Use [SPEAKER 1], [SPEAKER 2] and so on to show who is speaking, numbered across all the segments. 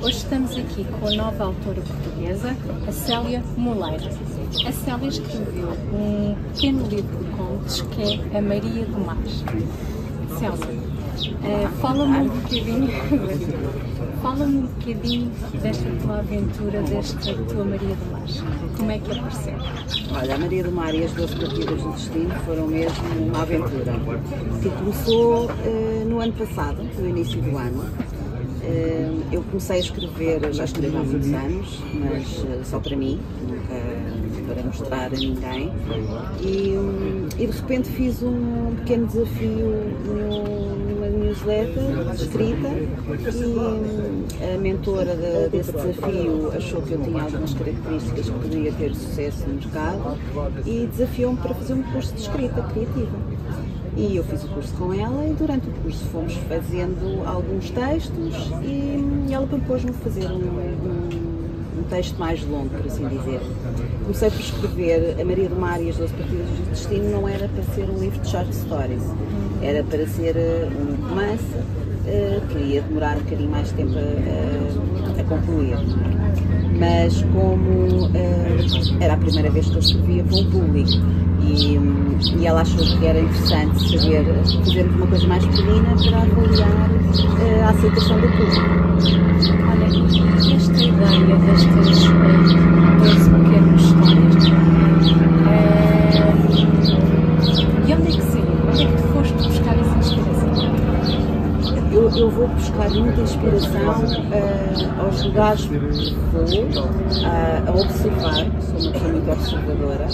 [SPEAKER 1] Hoje estamos aqui com a nova autora portuguesa, a Célia Moleira. A Célia escreveu um pequeno livro de contos que é A Maria do Mar. Célia, fala-me um bocadinho desta tua aventura, desta tua Maria do Mar. Como é que apareceu?
[SPEAKER 2] Olha, a Maria do Mar e as 12 partidas do destino foram mesmo uma aventura que começou no ano passado, no início do ano. Eu comecei a escrever, já escrevo há muitos anos, mas só para mim, nunca para mostrar a ninguém. E de repente fiz um pequeno desafio numa newsletter escrita e a mentora desse desafio achou que eu tinha algumas características que poderia ter sucesso no mercado e desafiou-me para fazer um curso de escrita criativa. E eu fiz o curso com ela e durante o curso fomos fazendo alguns textos e ela propôs-me fazer um texto mais longo, por assim dizer. Comecei por escrever A Maria do Mar e as 12 partidas do destino, não era para ser um livro de short stories, era para ser um romance que ia demorar um bocadinho mais de tempo a concluir. Mas como era a primeira vez que eu escrevia para um público, e ela achou que era interessante saber fazermos uma coisa mais pequenina para avaliar a aceitação do público.
[SPEAKER 1] Olha, esta ideia destas 12 pequenas histórias, e onde é que saiu? Onde é que tu foste buscar essa inspiração?
[SPEAKER 2] Eu vou buscar muita inspiração aos lugares que vou, a observar, sou uma pessoa muito observadora.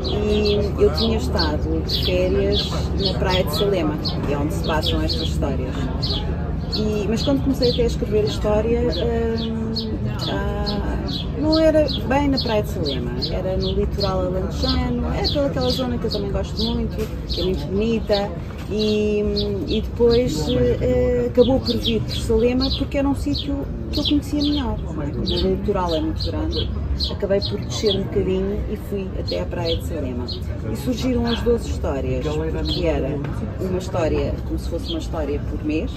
[SPEAKER 2] E eu tinha estado de férias na praia de Salema, que é onde se passam estas histórias. Mas quando comecei até a escrever a história, não era bem na praia de Salema, era no litoral alentejano, é pelaquela zona que eu também gosto muito, que é muito bonita. E depois acabou por vir por Salema porque era um sítio que eu conhecia melhor. Como o litoral é muito grande, acabei por descer um bocadinho e fui até à praia de Salema. E surgiram as 12 histórias, que era uma história, como se fosse uma história por mês,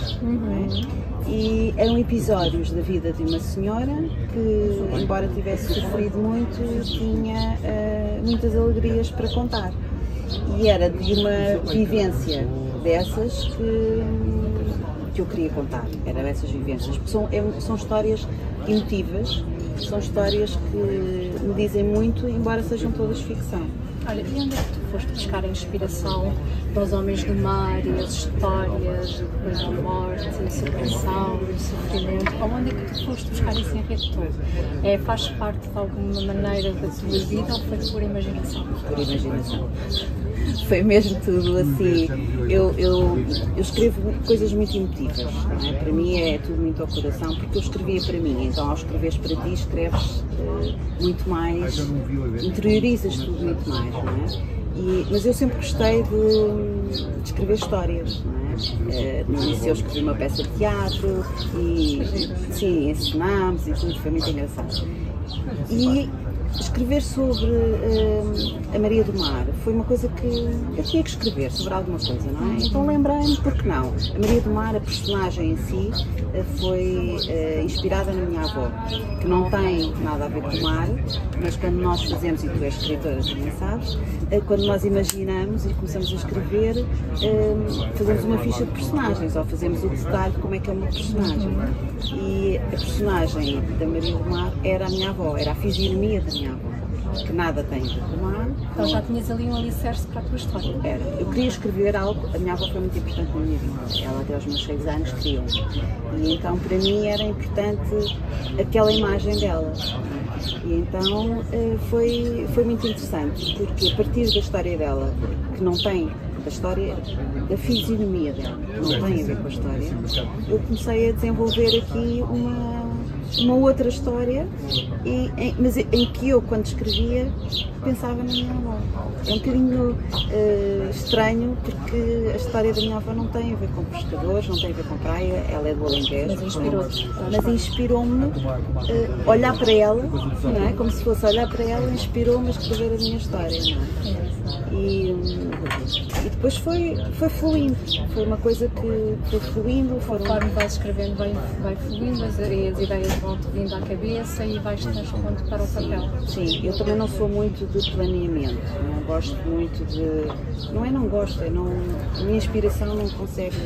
[SPEAKER 2] e eram episódios da vida de uma senhora que, embora tivesse sofrido muito, tinha muitas alegrias para contar. E era de uma vivência dessas que eu queria contar, eram essas vivências. São histórias emotivas, são histórias que me dizem muito, embora sejam todas ficção.
[SPEAKER 1] Olha, e onde é que tu foste buscar a inspiração para os homens do mar e as histórias, depois da morte, a separação, o sofrimento? Onde é que tu foste buscar esse enredo todo? Faz parte de alguma maneira da tua vida ou foi por imaginação?
[SPEAKER 2] Por imaginação. Foi mesmo tudo assim. Eu escrevo coisas muito emotivas, não é? Para mim é tudo muito ao coração, porque eu escrevia para mim, então ao escreveres para ti escreves muito mais, interiorizas tudo muito mais, não é? Mas eu sempre gostei de escrever histórias, não é? No início eu escrevi uma peça de teatro e sim, ensinámos e tudo, foi muito engraçado. E escrever sobre a Maria do Mar foi uma coisa que eu tinha que escrever sobre alguma coisa, não é? Então lembrei-me, porque não? A Maria do Mar, a personagem em si, foi inspirada na minha avó, que não tem nada a ver com o mar, mas quando nós fazemos, e tu és escritora, também sabes, quando nós imaginamos e começamos a escrever, fazemos uma ficha de personagens, ou fazemos o detalhe de como é que é uma personagem. E a personagem da Maria do Mar era a minha avó, era a fisionomia da minha avó, que nada tem a ver com o mar.
[SPEAKER 1] Então já tinhas ali um alicerce para a tua história?
[SPEAKER 2] Era. Eu queria escrever algo, a minha avó foi muito importante na minha vida, ela até aos meus 6 anos criou. E então para mim era importante aquela imagem dela. E então foi muito interessante, porque a partir da história dela, que não tem da história, da fisionomia dela, não tem a ver com a história, eu comecei a desenvolver aqui uma outra história, mas em que eu, quando escrevia, pensava na minha avó. É um bocadinho estranho, porque a história da minha avó não tem a ver com pescadores, não tem a ver com praia, ela é do Alentejo. Mas inspirou-me olhar para ela, não é? Como se fosse olhar para ela, inspirou-me a escrever a minha história, não é? E depois foi fluindo, foi uma coisa que foi fluindo.
[SPEAKER 1] Conforme vais escrevendo, vai fluindo, as ideias vão-te vindo à cabeça e vais transpondo para o papel.
[SPEAKER 2] Sim, eu também não sou muito de planeamento, não gosto muito de... Não gosto, a minha inspiração não consegue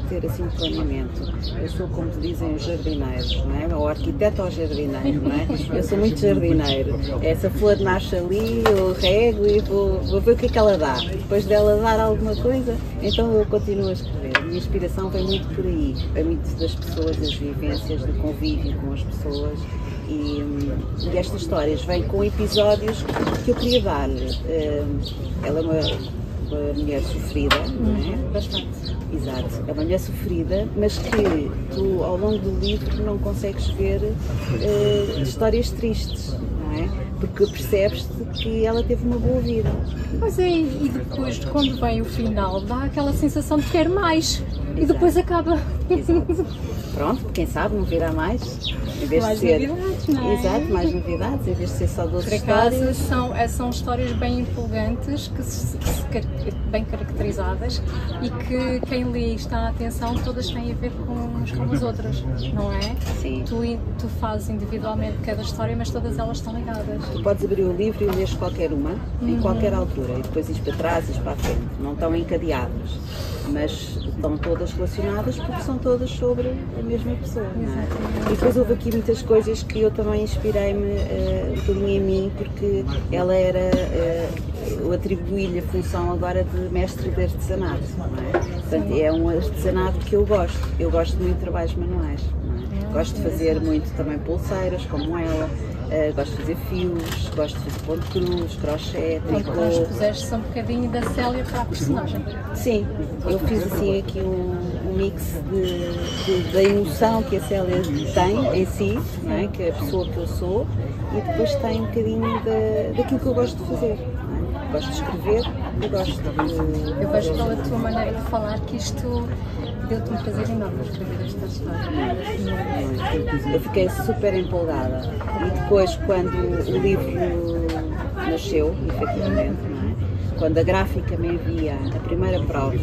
[SPEAKER 2] ter assim um planeamento. Eu sou, como te dizem, os jardineiros, não é? Ou arquiteto ou jardineiro, não é? Eu sou muito jardineiro. Essa flor nasce ali, eu rego e vou ver o que é que ela dá. Depois dela dar alguma coisa, então eu continuo a escrever. A minha inspiração vem muito por aí, vem muito das pessoas, das vivências, do convívio com as pessoas. E estas histórias vêm com episódios que eu queria dar-lhe. Ela é uma mulher sofrida, não é?
[SPEAKER 1] Bastante.
[SPEAKER 2] Exato, é uma mulher sofrida, mas que tu, ao longo do livro, não consegues ver histórias tristes, não é? Porque percebes-te que ela teve uma boa vida.
[SPEAKER 1] Pois é, e depois, quando vem o final, dá aquela sensação de quer mais. E depois acaba.
[SPEAKER 2] Exato. Pronto, quem sabe não virá mais. Em vez
[SPEAKER 1] Mais
[SPEAKER 2] de ser...
[SPEAKER 1] novidades, não é?
[SPEAKER 2] Exato, mais novidades, em vez de ser só 12
[SPEAKER 1] Por acaso,
[SPEAKER 2] histórias.
[SPEAKER 1] são histórias bem empolgantes, bem caracterizadas e que quem lê e está à atenção, todas têm a ver com umas com as outras, não é?
[SPEAKER 2] Sim.
[SPEAKER 1] Tu fazes individualmente cada história, mas todas elas estão ligadas.
[SPEAKER 2] Tu podes abrir o livro e lês qualquer uma, em qualquer altura, e depois ires para trás e para a frente. Não estão encadeadas, mas estão todas relacionadas porque são todas sobre a mesma pessoa. Não é? E depois houve aqui muitas coisas que eu também inspirei-me um bocadinho em mim, porque ela era, eu atribuí-lhe a função agora de mestre de artesanato, não é? Portanto, é um artesanato que eu gosto muito de trabalhos manuais, não é? Gosto de fazer muito também pulseiras, como ela. Gosto de fazer fios, gosto de fazer ponto cruz, crochê, tricô.
[SPEAKER 1] Então, puseste-se um bocadinho da Célia para a personagem.
[SPEAKER 2] Sim, eu fiz assim aqui um mix da emoção que a Célia tem em si, não é? Que é a pessoa que eu sou, e depois tem um bocadinho daquilo que eu gosto de fazer. Não é? Gosto de escrever e gosto de...
[SPEAKER 1] Eu vejo pela tua maneira de falar que isto deu-te um prazer enorme a escrever esta história.
[SPEAKER 2] Eu fiquei super empolgada e depois, quando o livro nasceu, efetivamente, não é? Quando a gráfica me envia a primeira prova,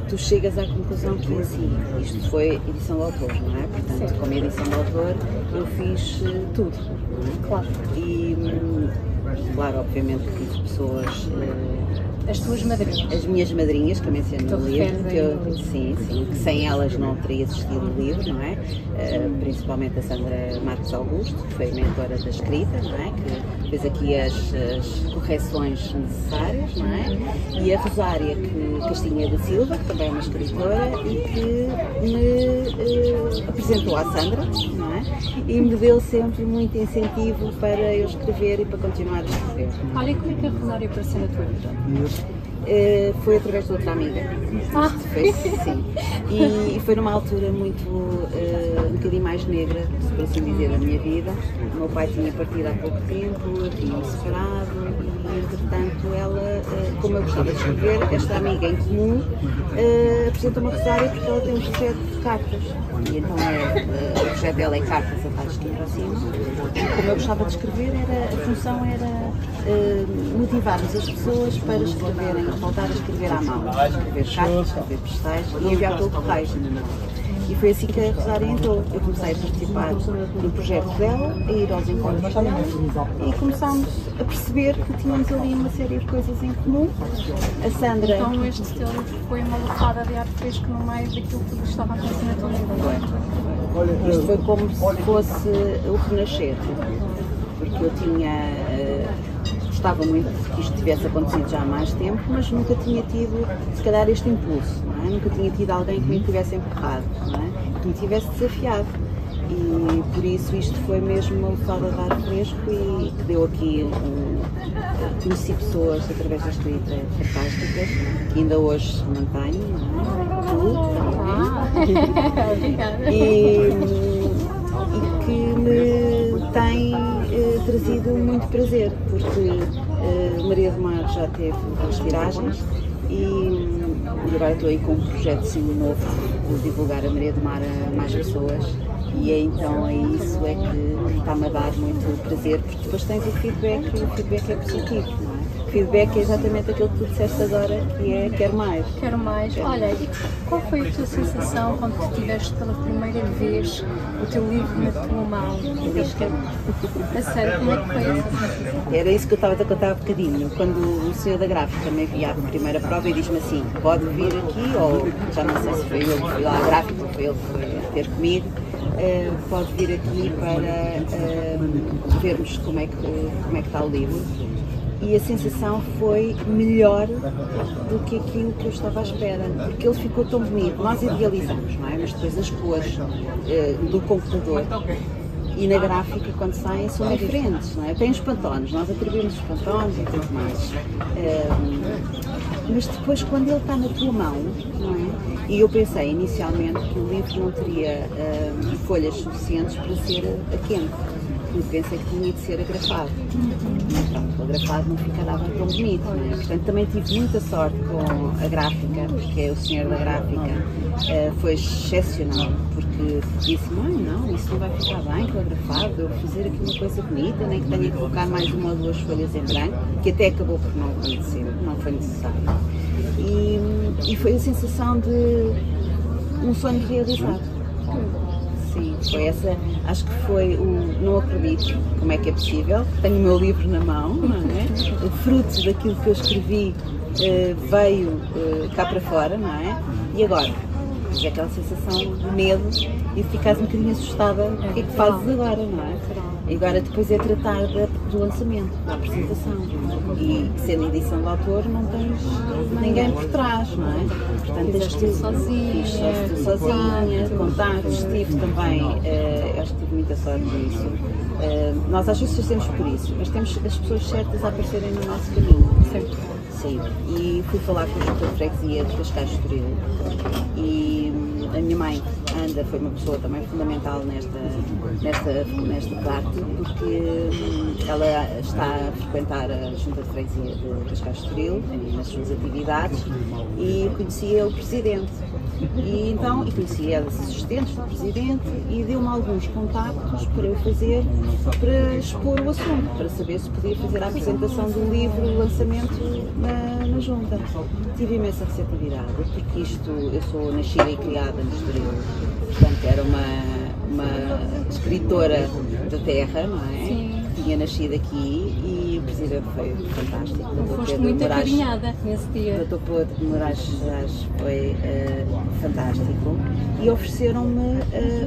[SPEAKER 2] tu chegas à conclusão que assim, isto foi edição de autor, não é? Portanto, como edição de autor, eu fiz tudo, não é?
[SPEAKER 1] Claro.
[SPEAKER 2] E, claro, obviamente que tive pessoas...
[SPEAKER 1] As tuas madrinhas.
[SPEAKER 2] As minhas madrinhas, que eu menciono no livro,
[SPEAKER 1] sim,
[SPEAKER 2] que sem elas não teria existido o livro, não é? Principalmente a Sandra Marques Augusto, que foi a mentora da escrita, não é? Que fez aqui as correções necessárias, não é? E a Rosária Castinha da Silva, que também é uma escritora e que me apresentou à Sandra, não é? E me deu sempre muito incentivo para eu escrever e para continuar a escrever.
[SPEAKER 1] Olha, como é que a Rosária apareceu na tua vida?
[SPEAKER 2] Foi através de outra amiga. Foi, sim. E foi numa altura muito, um bocadinho mais negra, por assim dizer, da minha vida. O meu pai tinha partido há pouco tempo, tínhamos separado e, entretanto, ela, como eu gostava de escrever, esta amiga em comum apresentou-me a Rosária porque ela tem um projeto de cartas. E então o projeto dela é cartas a estar escrito acima. E como eu gostava de escrever, a função era motivarmos as pessoas para escreverem, voltar a escrever à mão, escrever cartas, escrever postais e enviar pelo correio. E foi assim que a Rosária entrou. Eu comecei a participar no projeto dela, a ir aos encontros dela e começámos a perceber que tínhamos ali uma série de coisas em comum. A Sandra...
[SPEAKER 1] Então este teu livro foi uma lufada de ar fresco no meio daquilo que estava a acontecer na tua vida.
[SPEAKER 2] Isto foi como se fosse o renascer, porque eu gostava muito que isto tivesse acontecido já há mais tempo, mas nunca tinha tido, se calhar, este impulso, não é? Nunca tinha tido alguém que me tivesse empurrado, não é? Que me tivesse desafiado. E por isso isto foi mesmo uma lufada de ar fresco e que deu aqui, conheci pessoas através da escrita fantásticas, que ainda hoje mantenho, não é?
[SPEAKER 1] Obrigada.
[SPEAKER 2] E que me tem trazido muito prazer, porque Maria do Mar já teve duas tiragens e agora estou aí com um projeto sim novo de divulgar a Maria do Mar a mais pessoas e então isso é que está-me a dar muito prazer, porque depois tens o feedback é positivo, não é? O feedback é exatamente aquilo que tu disseste agora, que é quero mais.
[SPEAKER 1] Quero mais. Olha, e qual foi a tua sensação quando tu tiveste pela primeira vez o teu livro na tua mão? A sério, como é que foi essa sensação?
[SPEAKER 2] Era isso que eu estava a contar há bocadinho, quando o senhor da gráfica me enviou a primeira prova e diz-me assim, pode vir aqui, ou já não sei se foi eu que fui lá à gráfica, ou foi ele que foi ter comigo, pode vir aqui para vermos como é que está o livro. E a sensação foi melhor do que aquilo que eu estava à espera, porque ele ficou tão bonito. Nós idealizamos, não é? Mas depois as cores do computador e na gráfica, quando saem, são diferentes, não é? Tem os pantones, nós atribuímos os pantones e tudo mais. Mas depois, quando ele está na tua mão, não é? E eu pensei inicialmente que o livro não teria folhas suficientes para ser a quente. Eu pensei que tinha de ser agrafado. Pronto, o agrafado não ficará tão bonito, não é? Portanto, também tive muita sorte com a gráfica, porque o senhor da gráfica foi excepcional, porque disse, não, isso não vai ficar bem com o agrafado, eu vou fazer aqui uma coisa bonita, nem que tenha que colocar mais uma ou duas folhas em branco, que até acabou por não acontecer, não foi necessário. E foi a sensação de um sonho realizado. Sim, foi essa, acho que foi não acredito como é que é possível, tenho o meu livro na mão, não é? O fruto daquilo que eu escrevi veio cá para fora, não é? E agora? É aquela sensação de medo e de ficares um bocadinho assustada, o que é que fazes agora, não é? E agora depois é tratar do lançamento, da apresentação. E sendo edição de autor não tens ninguém por trás, não é? Portanto tens tu sozinha, contactos, tive também, acho que tive muita sorte nisso. Nós às vezes fazemos por isso, mas temos as pessoas certas a aparecerem no nosso caminho. Sempre. Sim. E fui falar com o gestor de freguesia de Cascais de Estoril e a minha mãe, Anda, foi uma pessoa também fundamental nesta parte, porque ela está a frequentar a Junta de Freguesia de Cascais de Estoril nas suas atividades e conhecia o presidente. E conhecia as assistentes do presidente e deu-me alguns contactos para eu fazer, para expor o assunto, para saber se podia fazer a apresentação do livro, o lançamento na junta. Tive imensa receptividade, porque eu sou nascida e criada no Estoril, portanto era uma escritora da terra, não é? Sim. Tinha nascido aqui e o presidente foi fantástico.
[SPEAKER 1] Foste muito acarinhada nesse dia.
[SPEAKER 2] O Dr. Pedro de Moraes foi fantástico e ofereceram-me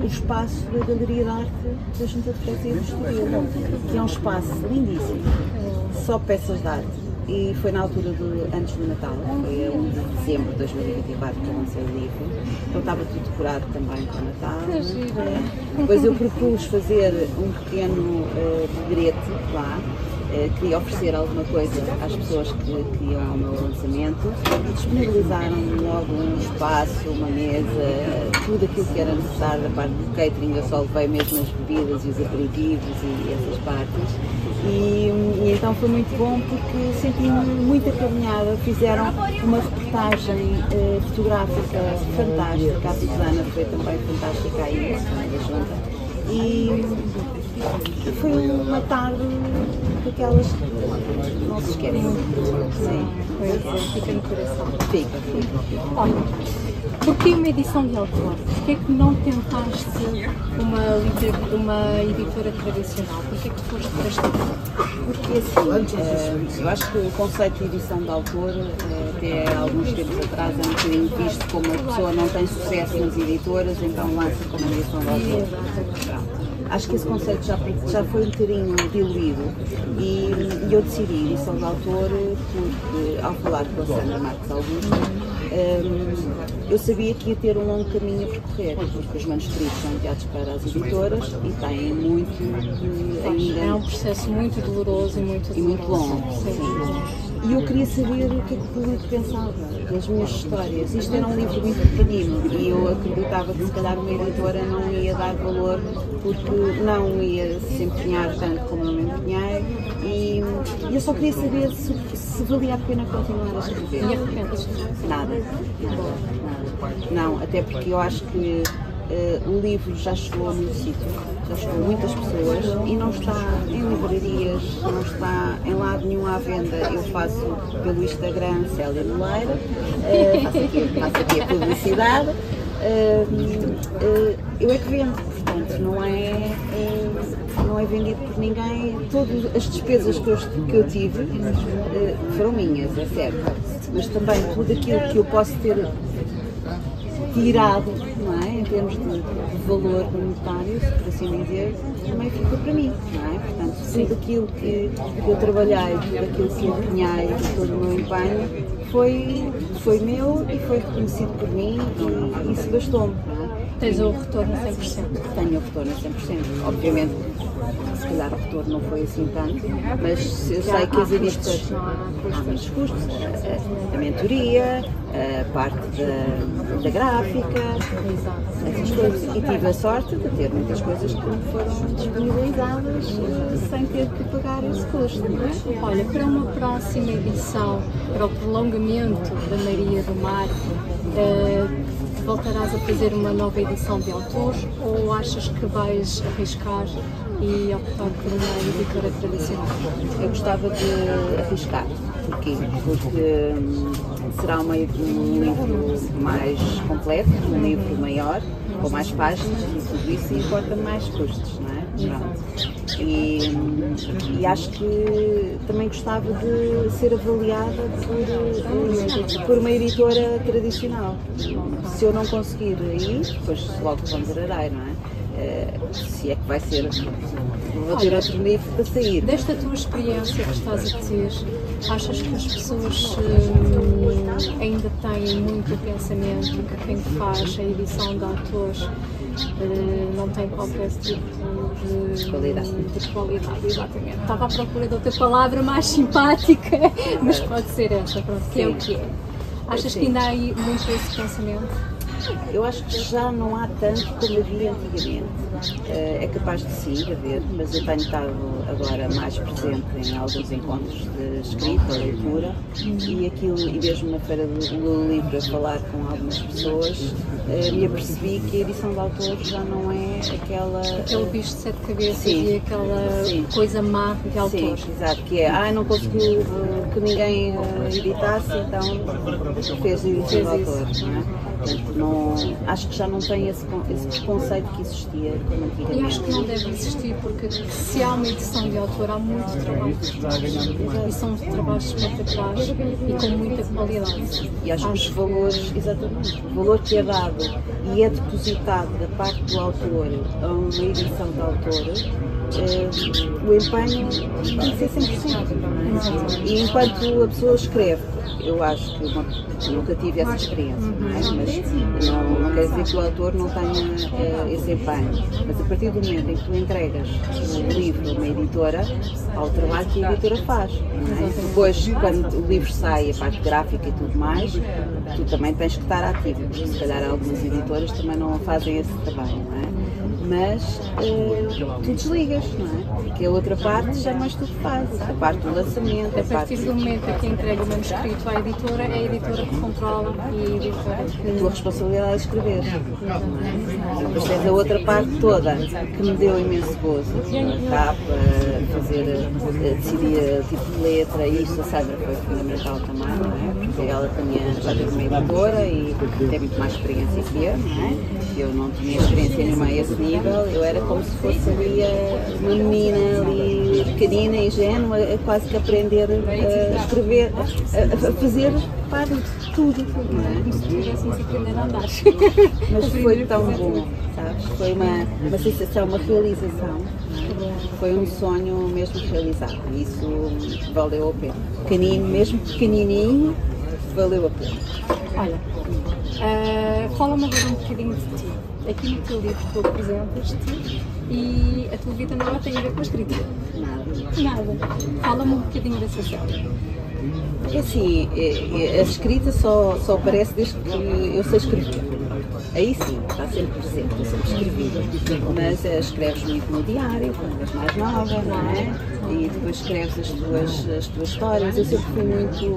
[SPEAKER 2] o espaço da Galeria de Arte da Junta de Freguesia do Estoril, que é um espaço lindíssimo, só peças de arte. E foi na altura antes do Natal, foi a 1 de dezembro de 2024 que eu lancei o livro, então estava tudo decorado também para o Natal. Depois eu propus fazer um pequeno bilhete lá, queria oferecer alguma coisa às pessoas que iam ao meu lançamento e disponibilizaram-me logo um espaço, uma mesa, tudo aquilo que era necessário da parte do catering. Eu só levei mesmo as bebidas e os aperitivos e essas partes. E então foi muito bom porque senti-me muito acarinhada. Fizeram uma reportagem fotográfica fantástica, a Susana foi também fantástica aí da junta. E foi uma tarde daquelas que não se esquecem. Sim,
[SPEAKER 1] fica no coração.
[SPEAKER 2] Fica.
[SPEAKER 1] Olha, porquê uma edição de autor? Porquê que não tentaste uma editora tradicional? Porquê que foste para esta?
[SPEAKER 2] Porque assim, eu acho que o conceito de edição de autor, até há alguns tempos atrás, é um bocadinho visto como a pessoa não tem sucesso nas editoras, então lança como edição de autor. Acho que esse conceito já foi um bocadinho diluído e eu decidi edição de autor porque, ao falar com a Sandra Marques Augusto, eu sabia que ia ter um longo caminho a percorrer, porque os manuscritos são enviados para as editoras e têm muito ainda.
[SPEAKER 1] É um processo muito doloroso e
[SPEAKER 2] muito longo. Sim. E eu queria saber o que é que o público pensava das minhas histórias. Isto era um livro muito pequenino e eu acreditava que se calhar uma editora não ia dar valor porque não ia se empenhar tanto como eu me empenhei e eu só queria saber se valia a pena continuar a escrever.
[SPEAKER 1] E arrependes?
[SPEAKER 2] Nada. Não, até porque eu acho que o livro já chegou a muito sítio, já chegou a muitas pessoas e não está em livrarias, não está em lado nenhum à venda. Eu faço pelo Instagram Célia Moleira, faço aqui a publicidade, eu é que vendo, portanto não é vendido por ninguém. Todas as despesas que eu tive foram minhas, é certo, mas também tudo aquilo que eu posso ter tirado, não é? Em termos de valor monetário, por assim dizer, também ficou para mim, não é? Portanto, tudo aquilo que eu trabalhei, tudo aquilo que eu empenhei, todo o meu empenho foi meu e foi reconhecido por mim e isso bastou-me, não é?
[SPEAKER 1] Tens o retorno a 100%?
[SPEAKER 2] Tenho o retorno a 100%. Obviamente, se calhar o retorno não foi assim tanto, mas eu sei que as editoras há muitos custos, a mentoria, a parte da gráfica, essas coisas. E tive a sorte de ter muitas coisas que me foram disponibilizadas sem ter que pagar esse custo, não é?
[SPEAKER 1] Olha, para uma próxima edição, para o prolongamento da Maria do Mar, voltarás a fazer uma nova edição de autor ou achas que vais arriscar e optar por uma editora tradicional?
[SPEAKER 2] Eu gostava de arriscar. Porquê? Porque será um livro mais completo, um livro maior, com mais páginas e tudo isso importa mais custos, não é? E acho que também gostava de ser avaliada por uma editora tradicional. Se eu não conseguir aí, depois logo ponderarei, não é? Se é que vai ser, vou ter outro livro para sair.
[SPEAKER 1] Desta tua experiência que estás a ter, achas que as pessoas ainda têm muito o pensamento que quem faz a edição de autores não tem qualquer tipo de qualidade? Exatamente. Estava à procura de outra palavra mais simpática, mas pode ser essa, pronto, que é o que é. Achas que ainda há aí muito esse pensamento?
[SPEAKER 2] Eu acho que já não há tanto como havia antigamente. É capaz de sim haver, mas eu tenho estado agora mais presente em alguns encontros de escrita, leitura, e mesmo na Feira do Livro a falar com algumas pessoas, me apercebi que a edição de autores já não é
[SPEAKER 1] aquele bicho de sete cabeças,
[SPEAKER 2] sim,
[SPEAKER 1] e aquela coisa má de autores.
[SPEAKER 2] Sim, exato, que é, não conseguiu que ninguém editasse, então fez edição de autores, não é? Portanto, acho que já não tem esse preconceito que existia como antigamente.
[SPEAKER 1] E acho que não deve existir, porque se há uma edição de autor, há muito trabalho. E são trabalhos espetaculares e com muita qualidade.
[SPEAKER 2] E acho que os valores, exatamente, o valor que é dado e é depositado da parte do autor a uma edição de autor, o empenho tem que ser 100%. Não é? E enquanto a pessoa escreve, eu acho que eu nunca tive essa experiência, não é? Mas não quer dizer que o autor não tenha esse empenho. Mas a partir do momento em que tu entregas o livro a uma editora, há o trabalho que a editora faz. Não é? Depois, quando o livro sai, a parte gráfica e tudo mais, tu também tens que estar ativo, porque se calhar algumas editoras também não fazem esse trabalho, não é? Mas tu desligas, não é? Porque a outra parte já não és tu que fazes, a parte do lançamento,
[SPEAKER 1] a partir do momento em que entrega o manuscrito à editora, é a editora que controla e a editora que...
[SPEAKER 2] A tua responsabilidade é escrever, não é? Depois tens a outra parte toda, que me deu imenso gozo, a capa, decidir tipo de letra, e isto a Sandra foi fundamental também, não é? Porque ela já teve uma editora e tem muito mais experiência que eu, não é? Eu não tinha experiência nenhuma a esse nível, eu era como se fosse ali uma menina ali pequenina, ingênua, quase que aprender a escrever, a fazer parte de tudo, não é?
[SPEAKER 1] Se tivessem se aprender a andar.
[SPEAKER 2] Mas foi tão bom, sabes? Foi uma sensação, uma realização, foi um sonho mesmo realizado, e isso valeu a pena. Pequenino, mesmo pequenininho, valeu a pena.
[SPEAKER 1] Olha, fala-me agora um bocadinho de ti. Aqui no teu livro tu apresentas-te e a tua vida nada tem a ver com a escrita. Nada. Fala-me um bocadinho dessa série.
[SPEAKER 2] É assim, a escrita só aparece desde que eu sei escrever. Aí sim, está sempre presente, está sempre escrevido, mas escreves muito no diário, quando és mais nova, não é? E depois escreves as tuas histórias. Eu sempre fui muito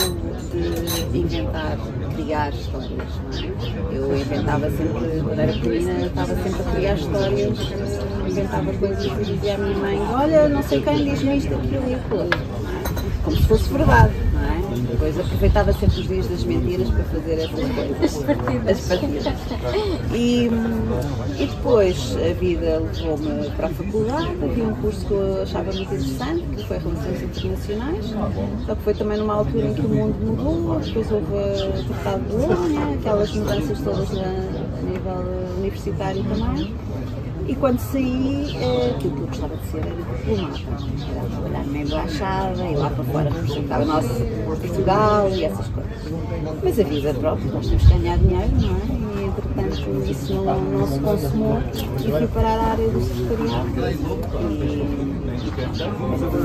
[SPEAKER 2] de inventar, criar histórias, não é? Eu inventava sempre, quando era pequenina, estava sempre a criar histórias, inventava coisas e dizia à minha mãe, olha, não sei quem diz-me isto, aquilo e aquilo, como se fosse verdade, não é? Depois aproveitava sempre os dias das mentiras para fazer essas coisas, as partidas. E depois a vida levou-me para a faculdade, havia um curso que eu achava muito interessante, que foi Relações Internacionais, só que foi também numa altura em que o mundo mudou, depois houve o Tratado de Bolonha, aquelas mudanças todas a nível universitário também. E quando saí, aquilo que eu gostava de ser era diplomata, era trabalhar numa embaixada e lá para fora representar o nosso Portugal e essas coisas. Mas a vida própria, nós temos que ganhar dinheiro, não é? E entretanto isso não se consumou e fui parar à área do secretariado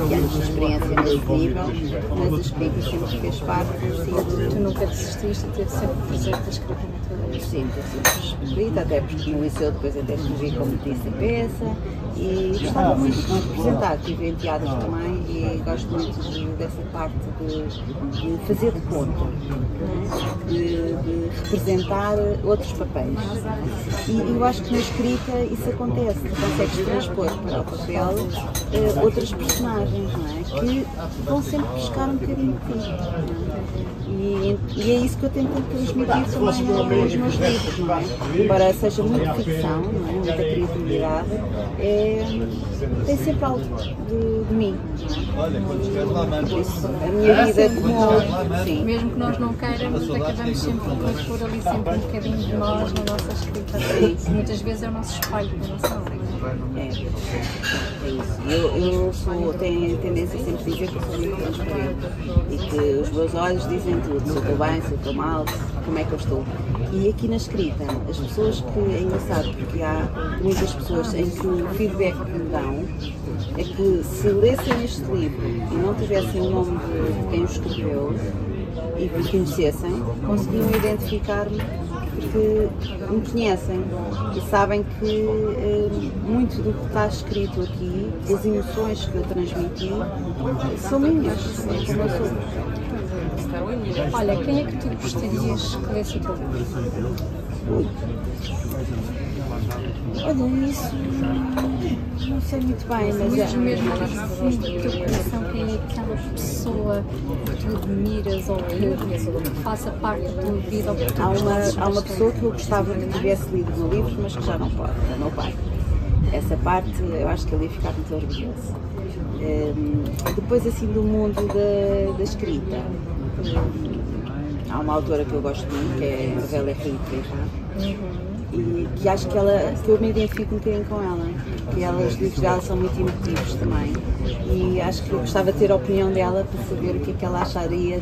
[SPEAKER 2] e anos de experiência nesse nível, mas a escrita sempre fez parte assim.
[SPEAKER 1] Tu nunca desististe e teve sempre presente a escrita na tua vida?
[SPEAKER 2] Sim, eu sempre escrita, até porque no liceu depois até escrevi como disse a peça e gostava muito de representar, tive enteadas também e gosto muito dessa parte de fazer de conta, de representar outros papéis. E eu acho que na escrita isso acontece, tu consegues transpor para o papel outras personagens, não é? Que vão sempre buscar um bocadinho de ti. E é isso que eu tento transmitir também nos meus livros, não é? Embora seja muito ficção, não é? Muita criatividade, tem sempre algo de mim. Por isso, a minha vida como. Sim.
[SPEAKER 1] Mesmo que nós não queiramos, acabamos sempre por pôr ali sempre um bocadinho de nós na nossa escrita. Sim. Muitas vezes é o nosso espelho, a nossa obra.
[SPEAKER 2] É isso. Eu tenho tendência sempre a dizer que eu sou muito transparente e que os meus olhos dizem tudo, se eu estou bem, se eu estou mal, como é que eu estou. E aqui na escrita, as pessoas que, é engraçado porque há muitas pessoas em que o feedback que me dão é que se lessem este livro e não tivessem o nome de quem o escreveu e me conhecessem, conseguiam identificar-me porque me conhecem e sabem que muito do que está escrito aqui, as emoções que eu transmiti, são minhas, é como eu sou.
[SPEAKER 1] Olha, quem é que tu gostarias que lesse o teu livro?
[SPEAKER 2] Olha, isso não sei muito bem, mas
[SPEAKER 1] mesmo assim do teu coração, quem é aquela pessoa que tu admiras ou que faça parte da tua vida?
[SPEAKER 2] Há uma pessoa que eu gostava que tivesse lido no livro, mas que já não pode, é o meu pai. Essa parte eu acho que ele ia ficar muito orgulhoso. Depois assim do mundo da escrita, há uma autora que eu gosto muito, que é a Bela Rita, e que acho que eu me identifico um bocadinho com ela, porque os livros dela são muito emotivos também, e acho que eu gostava de ter a opinião dela para saber o que é que ela acharia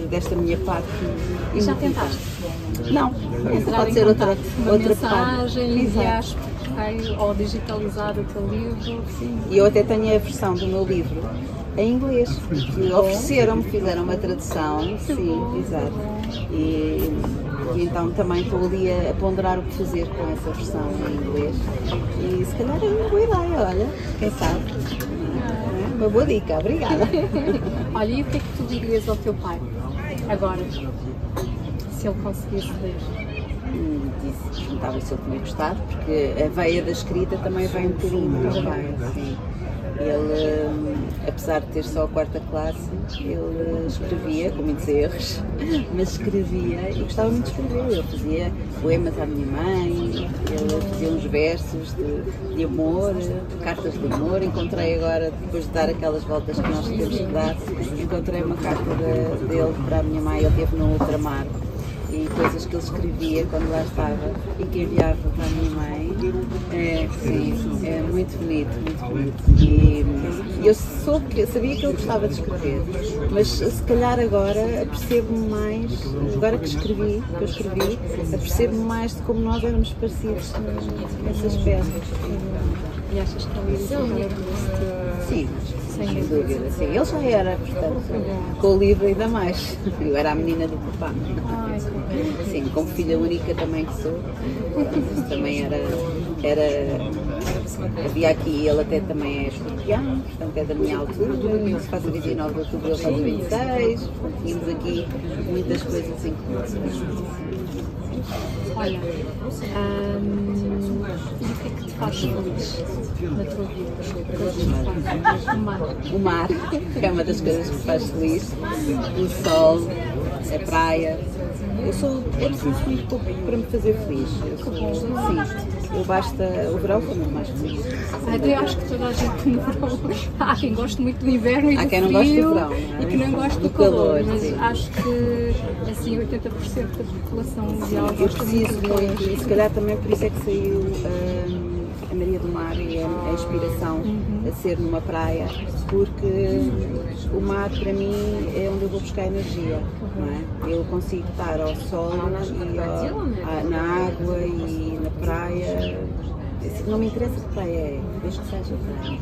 [SPEAKER 2] desta minha parte.
[SPEAKER 1] E já tentaste?
[SPEAKER 2] Não, pode ser outra
[SPEAKER 1] mensagem,
[SPEAKER 2] parte.
[SPEAKER 1] Ou digitalizar o teu livro.
[SPEAKER 2] Sim. E eu até tenho a versão do meu livro em inglês, que ofereceram-me, fizeram uma tradução, sim, exato. E então também estou ali a ponderar o que fazer com essa versão em inglês. E se calhar é uma boa ideia, olha, quem sabe. Uma boa dica, obrigada.
[SPEAKER 1] Olha, e o que é que tu dirias ao teu pai agora, se ele conseguisse ler?
[SPEAKER 2] Perguntava se ele tinha gostado, porque a veia da escrita também vem um bocadinho do meu pai, assim. Ele, apesar de ter só a 4ª classe, ele escrevia, com muitos erros, mas escrevia e gostava muito de escrever. Ele fazia poemas à minha mãe, ele fazia uns versos de amor, cartas de amor. Encontrei agora, depois de dar aquelas voltas que nós temos que dar, encontrei uma carta dele para a minha mãe, ele esteve no ultramar. E coisas que ele escrevia quando lá estava e que enviava para a minha mãe. Sim, é muito bonito, muito bonito. E eu sabia que ele gostava de escrever, mas se calhar agora apercebo-me mais, agora que eu escrevi, apercebo-me mais de como nós éramos parecidos nesse aspecto.
[SPEAKER 1] E achas que ele é?
[SPEAKER 2] Sim, sem dúvida, sim. Ele já era, portanto, com o livro ainda mais. Eu era a menina do papá. Sim, como filha única também que sou, também era havia aqui, ele até também é escorpião, portanto é da minha altura, ele faz a 29 de outubro, ele faz a 26, tínhamos aqui muitas coisas em comum.
[SPEAKER 1] Olha, e o que é que te faz feliz na tua vida?
[SPEAKER 2] O mar é uma das coisas que me faz feliz, o sol, a praia. Eu preciso muito pouco para me fazer feliz. Sim, basta o verão foi muito mais feliz.
[SPEAKER 1] Eu acho que toda a gente no verão. Há quem goste muito do inverno e do
[SPEAKER 2] quem
[SPEAKER 1] frio,
[SPEAKER 2] não gosta do verão,
[SPEAKER 1] e que não gosta do calor, mas
[SPEAKER 2] sim.
[SPEAKER 1] acho que assim 80% da população mundial gosta
[SPEAKER 2] muito e se calhar também por isso é que saiu a Maria do Mar e a inspiração a ser numa praia, porque o mar para mim é onde eu vou buscar energia, não é? Eu consigo estar ao sol e na água e na praia. Não me interessa que praia é, desde que seja praia.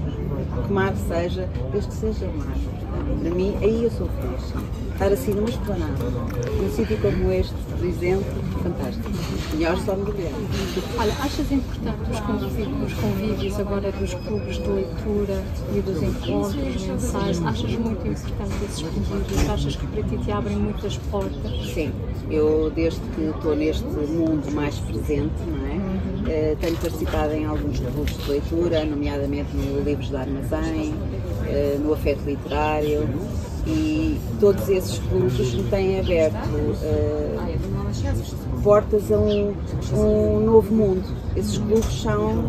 [SPEAKER 2] Que mar seja, desde que seja mar. Para mim, aí eu sou feliz. Estar assim numa esplanada, num sítio como este, por exemplo, fantástico. Melhor só mergulhar.
[SPEAKER 1] Olha, achas importante os convívios agora dos clubes de leitura e dos encontros mensais? Achas muito importante esses convívios? Achas que para ti te abrem muitas portas?
[SPEAKER 2] Sim, eu desde que estou neste mundo mais presente, não é? Tenho participado em alguns clubes de leitura, nomeadamente no Livros do Armazém, no Afeto Literário, e todos esses clubes me têm aberto portas a um novo mundo. Esses clubes são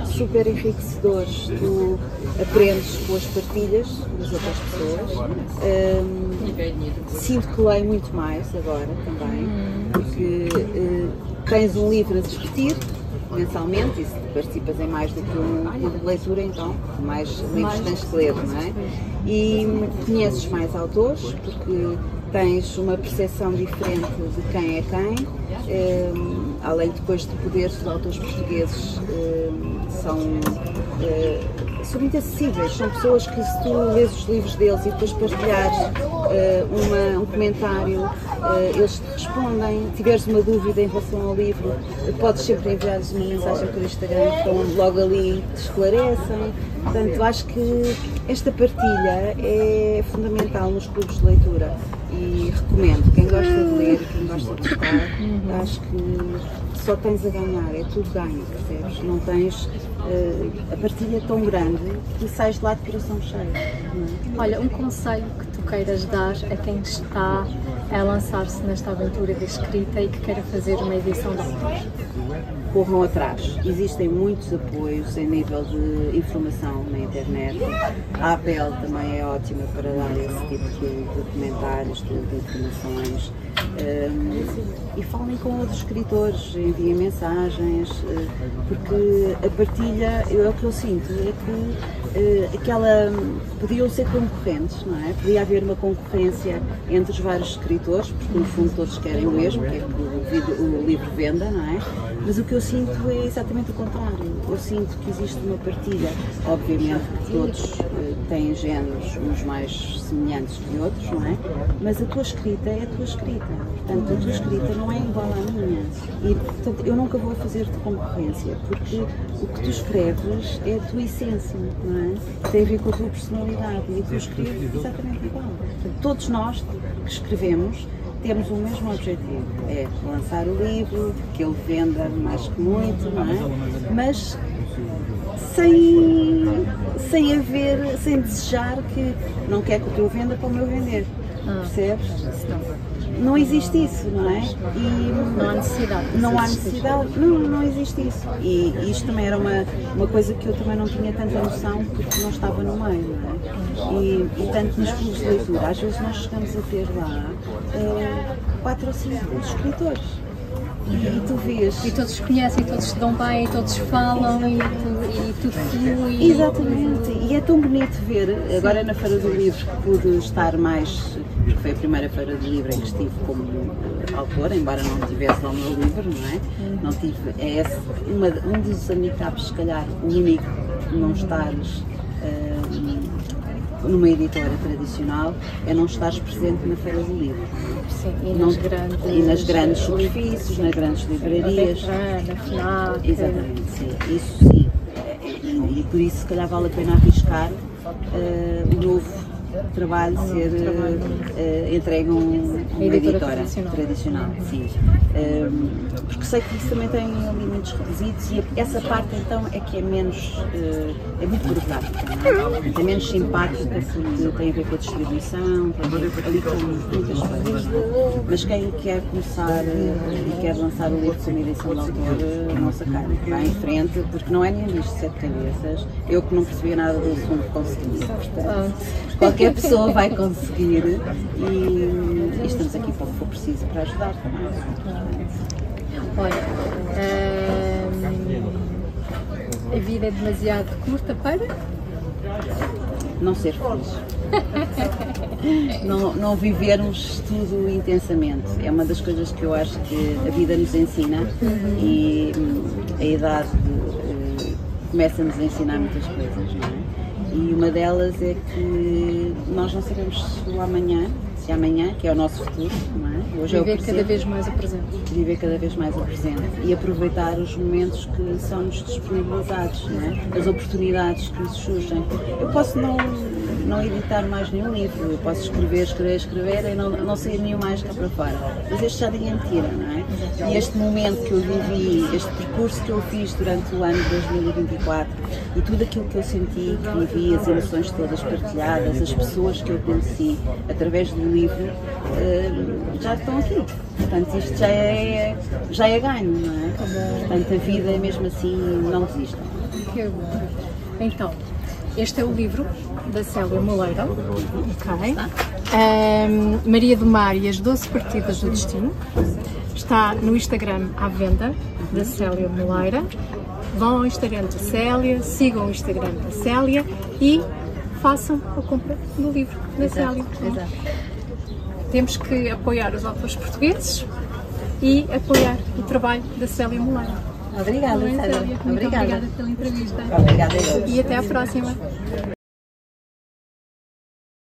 [SPEAKER 2] super enriquecedores, tu aprendes com as partilhas das outras pessoas. Sinto que leio muito mais agora também, porque tens um livro a discutir mensalmente, e se participas em mais do que um clube de leitura, então mais livros tens que ler, não é? E conheces mais autores, porque tens uma percepção diferente de quem é quem, além depois de poderes dos autores portugueses são muito acessíveis, são pessoas que se tu lês os livros deles e depois partilhares um comentário, eles te respondem. Se tiveres uma dúvida em relação ao livro, podes sempre enviar-lhes uma mensagem por Instagram, que estão logo ali, te esclarecem. Portanto, acho que esta partilha é fundamental nos clubes de leitura e recomendo, quem gosta de ler e quem gosta de estar, acho que só tens a ganhar, é tudo ganho, percebes? Não tens, a partilha é tão grande que sais de lá de coração cheio. Não é?
[SPEAKER 1] Olha, um conselho que tu queiras dar a quem está a lançar-se nesta aventura da escrita e que queira fazer uma edição de autor?
[SPEAKER 2] Corram atrás. Existem muitos apoios em nível de informação na internet. A APL também é ótima para dar esse tipo de comentários, de informações. E falem com outros escritores, enviem mensagens, porque a partilha, é o que eu sinto, é que podiam ser concorrentes, não é? Podia haver uma concorrência entre os vários escritores, porque no fundo todos querem o mesmo, que é que o livro venda, não é? Mas o que eu sinto é exatamente o contrário. Eu sinto que existe uma partilha, obviamente que todos têm géneros uns mais semelhantes que outros, não é? Mas a tua escrita é a tua escrita. Portanto, a tua escrita não é igual à minha. E, portanto, eu nunca vou fazer-te concorrência, porque o que tu escreves é a tua essência, não é? Tem a ver com a tua personalidade e tu escreves exatamente igual. Portanto, todos nós que escrevemos temos o mesmo objetivo, é lançar o livro, que ele venda mais que muito, não é? Mas sem desejar que não quer que o teu venda para o meu vender, percebes? Não existe isso, não é? E
[SPEAKER 1] não há necessidade.
[SPEAKER 2] Não há necessidade, não existe isso. E isto também era uma coisa que eu também não tinha tanta noção porque não estava no meio, não é? E tanto nos clubes de leitura, às vezes nós chegamos a ter lá 4 ou 5 escritores. E tu vês.
[SPEAKER 1] E todos se conhecem, todos se dão bem, todos falam e tudo flui.
[SPEAKER 2] Exatamente. E é tão bonito ver, agora na Feira do Livro pude estar mais, porque foi a primeira Feira do Livro em que estive como autora, embora não tivesse lá o meu livro, não é? Não tive, um dos handicaps, se calhar, o único, não estares numa editora tradicional é não estares presente na Feira do Livro.
[SPEAKER 1] Sim,
[SPEAKER 2] e nas grandes superfícies, nas grandes livrarias.
[SPEAKER 1] Na FNAC.
[SPEAKER 2] Exatamente, sim. Isso sim. E por isso, se calhar, vale a pena arriscar o novo trabalho ser entregue a uma editora tradicional. Sim. Porque sei que isso também tem ali muitos requisitos e essa parte então é que é menos, é muito burocrática, não é? É menos simpática porque tem a ver com a distribuição, tem a ver ali com muitas coisas. Mas quem quer começar e quer lançar o livro como edição de autor, nossa cara, vai em frente, porque não é nenhum bicho de 7 cabeças. Eu que não percebia nada do assunto consegui. Portanto, qualquer pessoa vai conseguir e estamos aqui para o que for preciso para ajudar também.
[SPEAKER 1] Olha, a vida é demasiado curta para
[SPEAKER 2] não ser feliz. Não vivermos tudo intensamente. É uma das coisas que eu acho que a vida nos ensina e a idade começa-nos a ensinar muitas coisas, não é? E uma delas é que nós não sabemos se o amanhã, que é o nosso futuro, não é? Hoje
[SPEAKER 1] viver cada vez mais o presente.
[SPEAKER 2] Viver cada vez mais o presente e aproveitar os momentos que são-nos disponibilizados, não é? As oportunidades que nos surgem. Eu posso não editar mais nenhum livro, eu posso escrever e não sair nenhum mais cá para fora. Mas este já ninguém me tira, não é? E este momento que eu vivi, este percurso que eu fiz durante o ano de 2024 e tudo aquilo que eu senti, que vivi, as emoções todas partilhadas, as pessoas que eu conheci através do livro, já estão aqui. Portanto, isto já é ganho, não é? Portanto, a vida é mesmo assim, não desistam.
[SPEAKER 1] Que bom. Então, este é o livro da Célia Moleira, ok? Maria do Mar e as 12 Partidas do Destino. Está no Instagram à venda, da Célia Moleira. Vão ao Instagram da Célia, sigam o Instagram da Célia e façam a compra do livro da Célia.
[SPEAKER 2] Exato.
[SPEAKER 1] Temos que apoiar os autores portugueses e apoiar o trabalho da Célia Moleira.
[SPEAKER 2] Obrigada,
[SPEAKER 1] Célia. Muito
[SPEAKER 2] obrigada
[SPEAKER 1] obrigada pela entrevista.
[SPEAKER 2] Obrigada.
[SPEAKER 1] E até à próxima.